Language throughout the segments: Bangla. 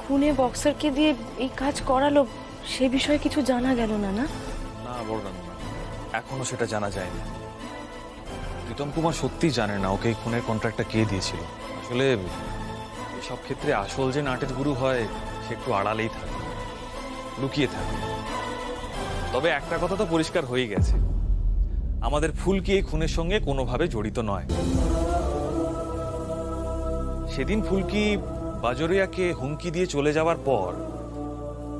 খুনে বক্সারকে দিয়ে এই কাজ করালো সে বিষয়ে কিছু জানা গেল না? না না বলরাম, না এখনো সেটা জানা যায়নি। প্রীতম কুমার সত্যি জানে না ওকে এই খুনের কন্ট্রাক্টটা কে দিয়েছিল। আসলে এসব ক্ষেত্রে আসল যে নাটের গুরু হয় সে একটু আড়ালেই থাকে, লুকিয়ে থাকে। তবে একটা কথা তো পরিষ্কার হয়ে গেছে, আমাদের ফুলকি এই খুনের সঙ্গে কোনোভাবে জড়িত নয়। সেদিন ফুলকি বাজরিয়াকে হুমকি দিয়ে চলে যাওয়ার পর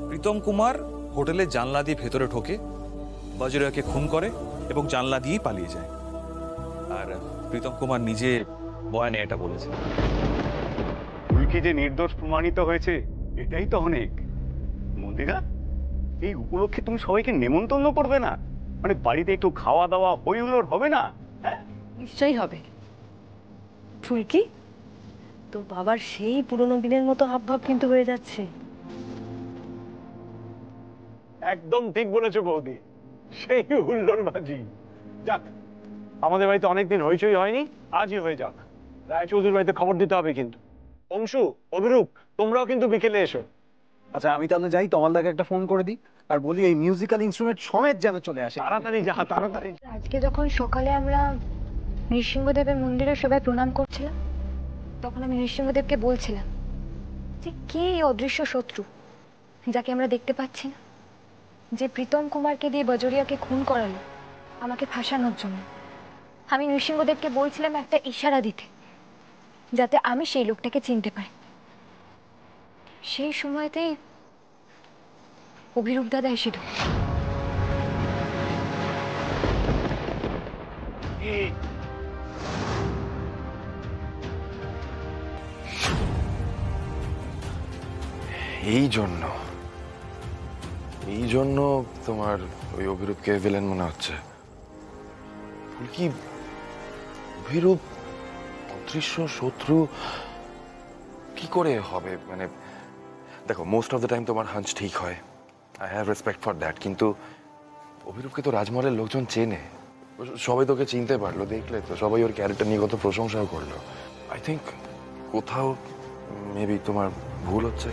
প্রীতম কুমার হোটেলের জানলা দিয়ে ভেতরে ঢোকে, বাজরিয়াকে খুন করে এবং জানলা দিয়েই পালিয়ে যায়। আর প্রীতম কুমার নিজে বয়ানে এটা বলেছে। ফুলকি যে নির্দোষ প্রমাণিত হয়েছে এটাই তো অনেক। মন্দিরা, এই উপলক্ষে তুমি সবাইকে নেমন্তন্ন করবে না? মানে বাড়িতে একটু খাওয়া দাওয়া হই হুল্লোড় হবে না? নিশ্চয়ই হবে। ফুলকি, তো বাবার সেই পুরনো দিনের মতো হাবভাব কিন্তু হয়ে যাচ্ছে। একদম ঠিক বলেছো বৌদি, সেই হুল্লোড়বাজি। যাক, আমাদের বাড়িতে অনেকদিন হইচই হয়নি, আজই হয়ে যাক। রায়চৌধুরীর বাড়িতে খবর দিতে হবে কিন্তু। অংশু, অভিরূপ, তোমরাও কিন্তু বিকেলে এসো। আচ্ছা, আমি তাহলে যাই, তমালদাকে একটা ফোন করে দিই আর বলি এই মিউজিক্যাল ইনস্ট্রুমেন্ট সমেত যেন চলে আসে। তাড়াতাড়ি যা, তাড়াতাড়ি। আজকে যখন সকালে আমরা নৃসিংহদেবের মন্দিরে সবাই প্রণাম করছিলাম, তখন আমি নৃসিংহদেবকে বলছিলাম যে কে এই অদৃশ্য শত্রু যাকে আমরা দেখতে পাচ্ছি না, যে প্রীতম কুমারকে দিয়ে বাজরিয়াকে খুন করালো আমাকে ফাঁসানোর জন্য। আমি নৃসিংহদেবকে বলছিলাম একটা ইশারা দিতে, যাতে আমি সেই লোকটাকে চিনতে পারি। সেই সময়তেই অভিরূপ দাদা এসে ঢুকল। এই জন্য তোমার ওই অভিরূপকে ভিলেন মনে হচ্ছে। ফুলকি, অভিরূপ অদৃশ্য শত্রু কি করে হবে? মানে দেখো, মোস্ট অফ দ্য টাইম তোমার হাঞ্চ ঠিক হয়, I have respect for that, কিন্তু অভিরূপকে তো রাজমহলের লোকজন চেনে, সবাই তোকে চিনতে পারলো, দেখলে তো সবাই ওর ক্যারেক্টার নিয়ে কত প্রশংসাও করলো। আই থিঙ্ক কোথাও মেবি তোমার ভুল হচ্ছে।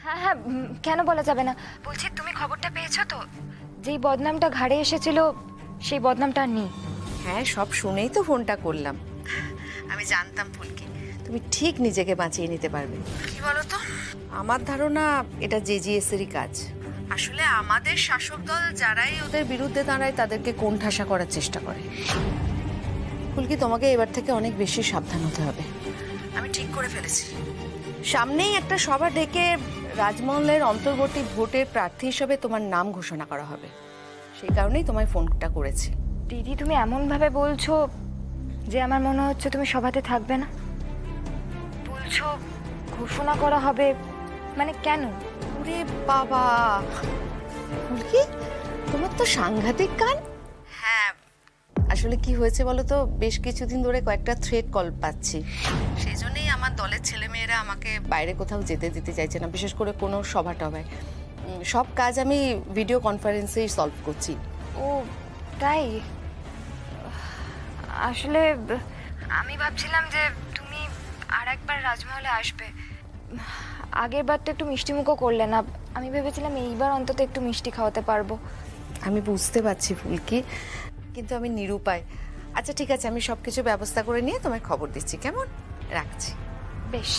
হ্যাঁ হ্যাঁ, কেন বলা যাবে না। বলছি, তুমি খবরটা পেয়েছো তো? যেই বদনামটা ঘাড়ে এসেছিল সেই বদনামটা আর নেই। হ্যাঁ, সব শুনেই তো ফোনটা করলাম। আমি জানতাম ফুলকি তুমি ঠিক নিজেকে বাঁচিয়ে নিতে পারবে। কি বলো তো, আমার ধারণা এটা জেজিএসেরই কাজ। আসলে আমাদের শাসক দল যারাই ওদের বিরুদ্ধে দাঁড়ায় তাদেরকে কোণঠাসা করার চেষ্টা করে। ফুলকি, তোমাকে এবার থেকে অনেক বেশি সাবধান হতে হবে। আমি ঠিক করে ফেলেছি, সামনেই একটা সভা ডেকে রাজমহলের অন্তর্বর্তী ভোটের প্রার্থী হিসেবে তোমার নাম ঘোষণা করা হবে। সেই কারণেই তোমায় ফোনটা করেছি। দিদি, তুমি এমনভাবে বলছো যে আমার মনে হচ্ছে তুমি সভাতে থাকবে না। বলছো ঘোষণা করা হবে, মানে কেন? ওরে বাবা ফুলকি, তোমার তো সাংঘাতিক কান। হ্যাঁ, আসলে কি হয়েছে বলো তো, বেশ কিছুদিন ধরে কয়েকটা থ্রেট কল পাচ্ছি। সেই জন্যই আমার দলের ছেলেমেয়েরা আমাকে বাইরে কোথাও যেতে দিতে চাইছে না, বিশেষ করে কোনো সভা টভায়। সব কাজ আমি ভিডিও কনফারেন্সেই সলভ করছি। ও তাই? আসলে আমি ভাবছিলাম যে তুমি আর একবার রাজমহলে আসবে। আগের বার তো একটু মিষ্টিমুখও করলে না, আমি ভেবেছিলাম এইবার অন্তত একটু মিষ্টি খাওয়াতে পারবো। আমি বুঝতে পারছি ফুলকি, কিন্তু আমি নিরুপায়। আচ্ছা ঠিক আছে, আমি সব কিছু ব্যবস্থা করে নিয়ে তোমায় খবর দিচ্ছি, কেমন? রাখছি। বেশ।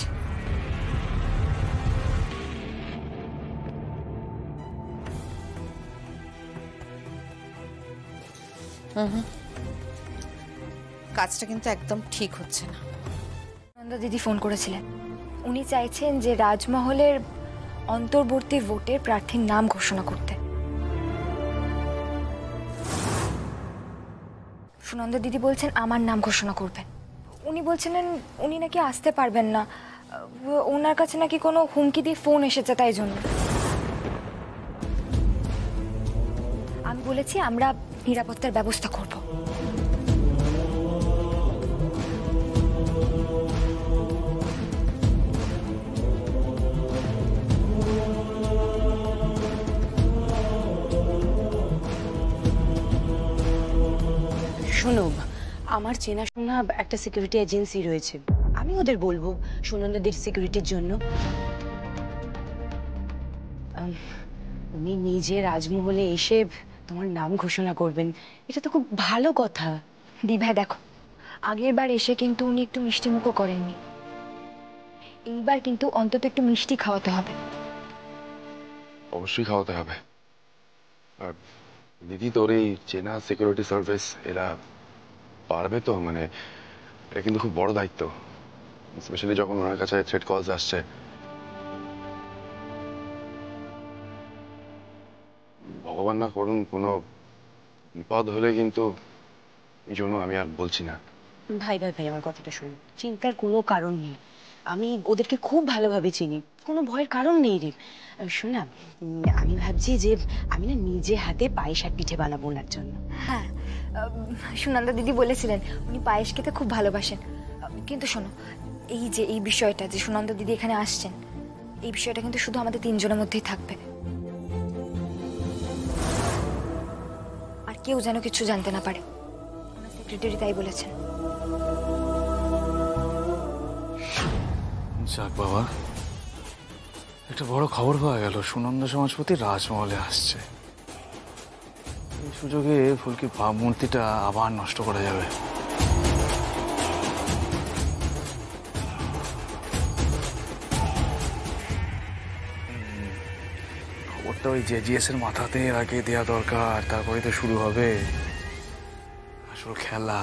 কাজটা কিন্তু একদম ঠিক হচ্ছে না। নন্দা দিদি ফোন করেছিলেন, উনি চাইছেন যে রাজমহলের অন্তর্বর্তী ভোটের প্রার্থীর নাম ঘোষণা করতে। সুনন্দা দিদি বলছেন আমার নাম ঘোষণা করবেন। উনি বলছিলেন উনি নাকি আসতে পারবেন না, ওনার কাছে নাকি কোনো হুমকি দিয়ে ফোন এসেছে, তাই জন্য। আমি বলেছি আমরা নিরাপত্তার ব্যবস্থা করব। শোনো, আমার চেনাশোনা একটা সিকিউরিটি এজেন্সি রয়েছে, আমি ওদের বলবো সুনন্দাদের সিকিউরিটির জন্য। উনি নিজে রাজমহলে এসে তোমার নাম ঘোষণা করবেন, এটা তো খুব ভালো কথা। দিভাই দেখো, আগের বার এসে কিন্তু উনি একটু মিষ্টি মুখও করেননি। এইবার কিন্তু অন্তত একটু মিষ্টি খাওয়াতে হবে। অবশ্যই খাওয়াতে হবে। আর দিদি, তোর এই চেনা সিকিউরিটি সার্ভিস এরা পারবে তো? মানে এটা কিন্তু খুব বড় দায়িত্ব, স্পেশালি যখন ওনার কাছে থ্রেট কলস আসছে। ভগবান না করুন কোনো বিপদ হলে কিন্তু এই জন্য আমি আর বলছি না। ভাই ভাই ভাই, আমার কথাটা শুনুন, চিন্তার কোনো কারণ নেই। আমি ওদেরকে খুব ভালোভাবে চিনি, কোনো ভয়ের কারণ নেই রে। শোনা, আমি ভাবছি যে আমি না নিজে হাতে পায়েস আর পিঠে বানাবো ওনার জন্য। হ্যাঁ, সুনন্দা দিদি বলেছিলেন উনি পায়েস খেতে খুব ভালোবাসেন। কিন্তু শোনো, এই যে এই বিষয়টা যে সুনন্দা দিদি এখানে আসছেন, এই বিষয়টা কিন্তু শুধু আমাদের তিনজনের মধ্যেই থাকবে, আর কেউ যেন কিছু জানতে না পারে। সেক্রেটারি তাই বলেছেন। যাক বাবা, একটা বড় খবর পাওয়া গেল, সুনন্দা সমাজপতি রাজমহলে আসছে। এই সুযোগে ফুলকির ভাবমূর্তিটা আবার নষ্ট করা যাবে। খবরটা ওই জেজিএস এর মাথাতে আগে দেওয়া দরকার, তারপরে তো শুরু হবে আসল খেলা।